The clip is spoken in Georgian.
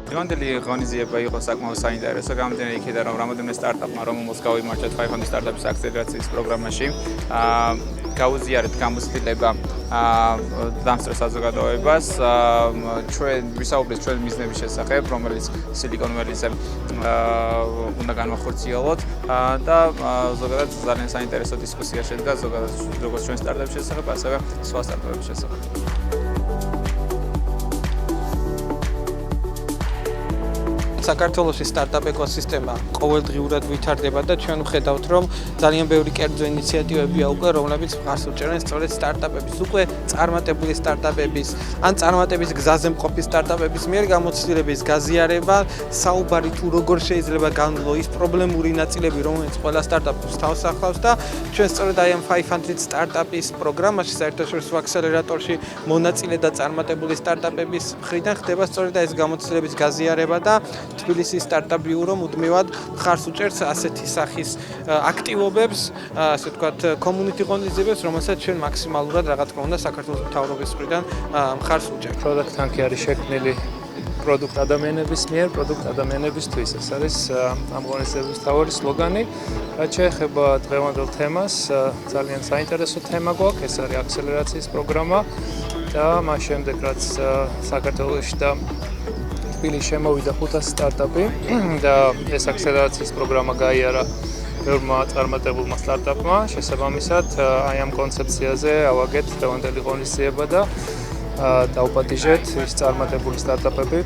დღევანდელი ღონისძიება იყო საკმაოდ საინტერესო, გამომდინარე იქიდან, რომ რამოდენიმე სტარტაპმა, რომელმაც გავიმარჯვეთ 500 სტარტაპის აქცელერაციის პროგრამაში, გაუზიარეთ გამოცდილება დამსწრე საზოგადოებას, ჩვენ ვისაუბრეთ ჩვენ მიზნების შესახებ, რომელიც Silicon Valley-ზე უნდა განვახორციელოთ და ზოგადად ძალიან საინტერესო დისკუსია შედგა ზოგადად როგორც ჩვენ სტარტაპის შესახებ, ასევე სხვა სტარტაპების შესახებ. საქართველოს სტარტაპ ეკოსისტემა ყოველდღიურად ვითარდება და ჩვენ ვხედავთ, რომ ძალიან ბევრი კერძო ინიციატივებია უკვე, რომლებიც მხარს უჭერენ სწორედ სტარტაპების, უკვე წარმატებული სტარტაპების, ან წარმატების გზაზე მყოფი სტარტაპების მიერ გამოცდილების გაზიარება, საუბარი თუ როგორ შეიძლება განვლო ის პრობლემური ნაწილები, რომელიც ყველა სტარტაპს თავს ახლავს და ჩვენ სწორედ აი ამ 500 სტარტაპის პროგრამაში, საერთაშორისო აქსელერატორში მონაწილე და წარმატებული სტარტაპების მხრიდან ხდება სწორედ ეს გამოცდილების გაზიარება და თბილისის სტარტაპ ბიურო მუდმივად მხარს უჭერს ასეთი სახის აქტივობებს, ასე ვთქვათ, community ღონისძიებებს, რომელსაც ჩვენ მაქსიმალურად რა თქმა უნდა საქართველოს მთავრობის მხრიდან მხარს უჭერთ. Product Tank არის შექმნილი პროდუქტ ადამიანების მიერ, პროდუქტ ადამიანებისთვის. ეს არის ამ ღონისძიების მთავარი სლოგანი. რაც შეეხება დღევანდელ თემას, ძალიან საინტერესო თემა გვაქვს, ეს არის აქსელერაციის პროგრამა და მას შემდეგ რაც საქართველოში და თბილისში შემოვიდა 500 სტარტაპი და ეს აქსელერაციის პროგრამა გაიარა ბევრმა წარმატებულმა სტარტაპმა. შესაბამისად, აი ამ კონცეფციაზე ავაგეთ დღევანდელი ღონისძიება და დავპატიჟეთ ის წარმატებული სტარტაპები.